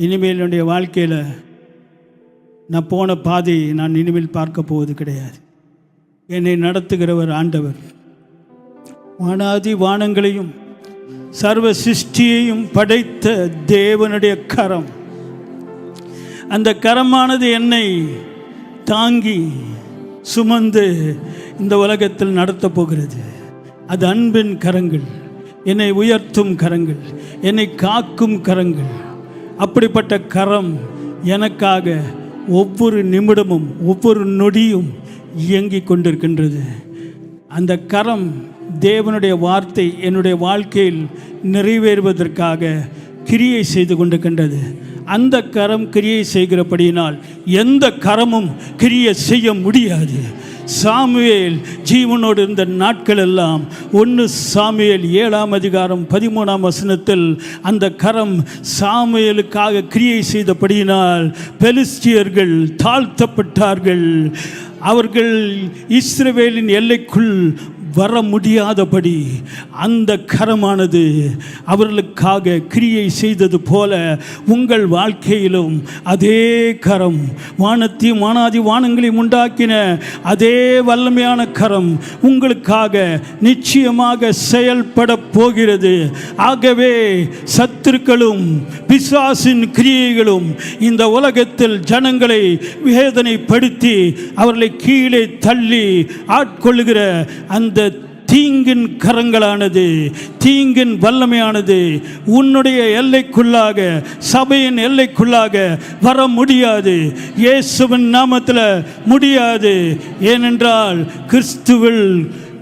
இனிமேல் என்னுடைய வாழ்க்கையில் நான் போன பாதையை நான் இனிமேல் பார்க்க போவது கிடையாது. என்னை நடத்துகிறவர் ஆண்டவர். வானாதி வானங்களையும் சர்வ சிருஷ்டியையும் படைத்த தேவனுடைய கரம், அந்த கரமானது என்னை தாங்கி சுமந்து இந்த உலகத்தில் நடத்தப் போகிறது. அது அன்பின் கரங்கள், என்னை உயர்த்தும் கரங்கள், என்னை காக்கும் கரங்கள். அப்படிப்பட்ட கரம் எனக்காக ஒவ்வொரு நிமிடமும் ஒவ்வொரு நொடியும் இயங்கிக் கொண்டிருக்கின்றது. அந்த கரம் தேவனுடைய வார்த்தை என்னுடைய வாழ்க்கையில் நிறைவேறுவதற்காக கிரியை செய்து கொண்டிருக்கின்றது. அந்த கரம் கிரியை செய்கிறபடியினால் எந்த கரமும் கிரியை செய்ய முடியாது. சாமுவேல் ஜீவனோடு இருந்த நாட்கள் எல்லாம் 1 சாமுவேல் 7:13 அந்த கரம் சாமுவேலுக்காக கிரியை செய்தபடியினால் பெலிஸ்தியர்கள் தாழ்த்தப்பட்டார்கள். அவர்கள் இஸ்ரவேலின் எல்லைக்குள் வர முடியாதபடி அந்த கரமானது அவர்களுக்காக கிரியை செய்தது போல உங்கள் வாழ்க்கையிலும் அதே கரம், வானத்தையும் வானாதி வானங்களையும் உண்டாக்கின அதே வல்லமையான கரம் உங்களுக்காக நிச்சயமாக செயல்பட போகிறது. ஆகவே சத்துருக்களும் பிசாசின் கிரியைகளும் இந்த உலகத்தில் ஜனங்களை வேதனைப்படுத்தி அவர்களை கீழே தள்ளி ஆட்கொள்ளுகிற அந்த தீங்கின் கரங்களானது, தீங்கின் வல்லமையானது உன்னுடைய எல்லைக்குள்ளாக, சபையின் எல்லைக்குள்ளாக வர முடியாது. இயேசுவின் நாமத்தில் முடியாது. ஏனென்றால்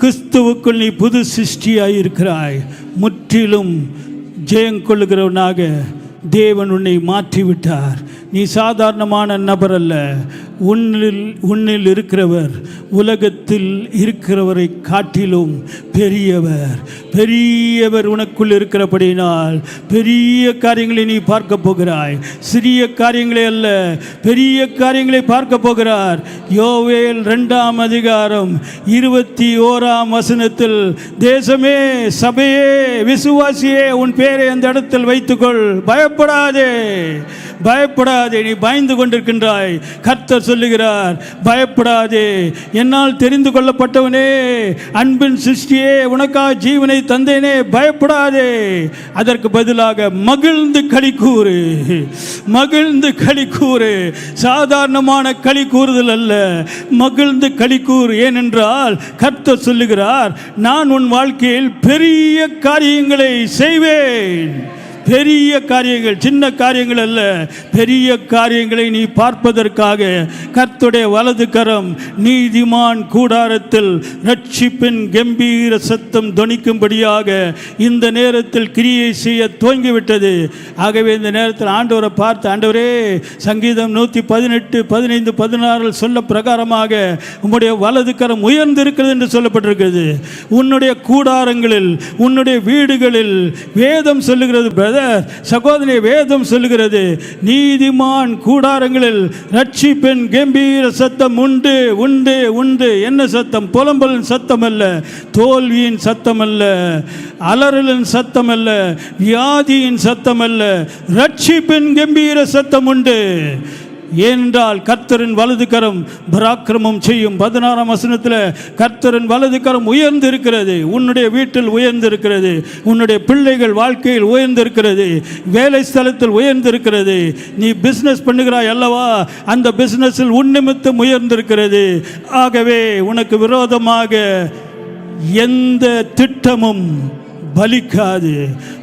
கிறிஸ்துவுக்குள் நீ புது சிருஷ்டியாயிருக்கிறாய். முற்றிலும் ஜெயங்கொள்ளுகிறவனாக தேவன் உன்னை மாற்றிவிட்டார். நீ சாதாரணமான நபர் அல்ல. உன்னில் இருக்கிறவர் உலகத்தில் இருக்கிறவரை காட்டிலும் பெரியவர் உனக்குள் இருக்கிறபடினால் பெரிய காரியங்களை நீ பார்க்க போகிறாய். சிறிய காரியங்களே அல்ல, பெரிய காரியங்களை பார்க்க போகிறார். யோவேல் 2:21 தேசமே, சபையே, விசுவாசியே, உன் பேரை அந்த இடத்தில் வைத்துக்கொள். பயப்படாதே, நீ பயந்து கொண்டிருக்கின்றாய். கர்த்தர் சொல்லுகிறார், பயப்படாதே, என்னால் தெரிந்து கொள்ளப்பட்டவனே, அன்பின் சிருஷ்டியே, உனக்காக ஜீவனை தந்தேனே, பயப்படாதே. அதற்கு பதிலாக மகிழ்ந்து களி கூறு. சாதாரணமான களி கூறுதல் அல்ல, மகிழ்ந்து களி கூறு. ஏனென்றால் கர்த்தர் சொல்லுகிறார், நான் உன் வாழ்க்கையில் பெரிய காரியங்களை செய்வேன். பெரிய காரியங்கள், சின்ன காரியங்கள் அல்ல, பெரிய காரியங்களை நீ பார்ப்பதற்காக கர்த்தருடைய வலது கரம் நீதிமான் கூடாரத்தில் ரட்சிப்பின் கம்பீர சத்தம் தொனிக்கும்படியாக இந்த நேரத்தில் கிரியை செய்ய துவங்கிவிட்டது. ஆகவே இந்த நேரத்தில் ஆண்டவரை பார்த்து, ஆண்டவரே, சங்கீதம் 118:15-16 சொல்ல பிரகாரமாக உம்முடைய வலது கரம் உயர்ந்திருக்கிறது என்று சொல்லப்பட்டிருக்கிறது. உன்னுடைய கூடாரங்களில், உன்னுடைய வீடுகளில் வேதம் சொல்லுகிறது, சகோதரி, வேதம் சொல்லுகிறது, நீதிமான் கூடாரங்களில் ரட்சிப்பின் கம்பீர சத்தம் உண்டு. என்ன சத்தம்? புலம்பலின் சத்தம் அல்ல, தோல்வியின் சத்தம் அல்ல, அலறலின் சத்தம் அல்ல, வியாதியின் சத்தம் அல்ல, ரட்சிப்பின் கம்பீர சத்தம் உண்டு. ஏனென்றால் கர்த்தரின் வலது கரம் பராக்கிரமம் செய்யும். 16 கர்த்தரின் வலது கரம் உயர்ந்திருக்கிறது. உன்னுடைய வீட்டில் உயர்ந்திருக்கிறது, உன்னுடைய பிள்ளைகள் வாழ்க்கையில் உயர்ந்திருக்கிறது, வேலை ஸ்தலத்தில் உயர்ந்திருக்கிறது. நீ பிஸ்னஸ் பண்ணுகிறாய் அல்லவா, அந்த பிஸ்னஸில் உன் நிமித்தம் உயர்ந்திருக்கிறது. ஆகவே உனக்கு விரோதமாக எந்த திட்டமும் பலிக்காது.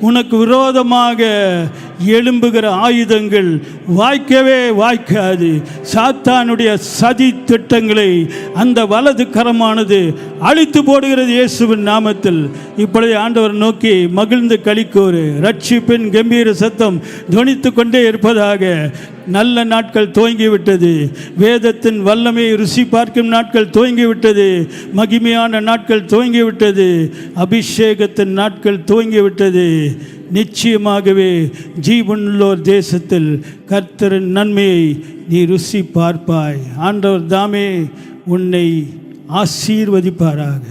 உனக்கு விரோதமாக எழும்புகிற ஆயுதங்கள் வாய்க்காது. சாத்தானுடைய சதி திட்டங்களை அந்த வலது கரமானது அழித்து போடுகிறது இயேசுவின் நாமத்தில். இப்பொழுது ஆண்டவர் நோக்கி மகிழ்ந்து களிக்கூறு. ரட்சிப்பின் கம்பீர சத்தம் தொனித்து கொண்டே இருப்பதாக. நல்ல நாட்கள் துவங்கிவிட்டது. வேதத்தின் வல்லமையை ருசி பார்க்கும் நாட்கள் துவங்கிவிட்டது. மகிமையான நாட்கள் துவங்கிவிட்டது. அபிஷேகத்தின் நாட்கள் துவங்கிவிட்டது. நிச்சயமாகவே ஜீவனுள்ளோர் தேசத்தில் கர்த்தரின் நன்மையை நீ ருசி பார்ப்பாய். ஆண்டவர் தாமே உன்னை ஆசீர்வதிப்பாராக.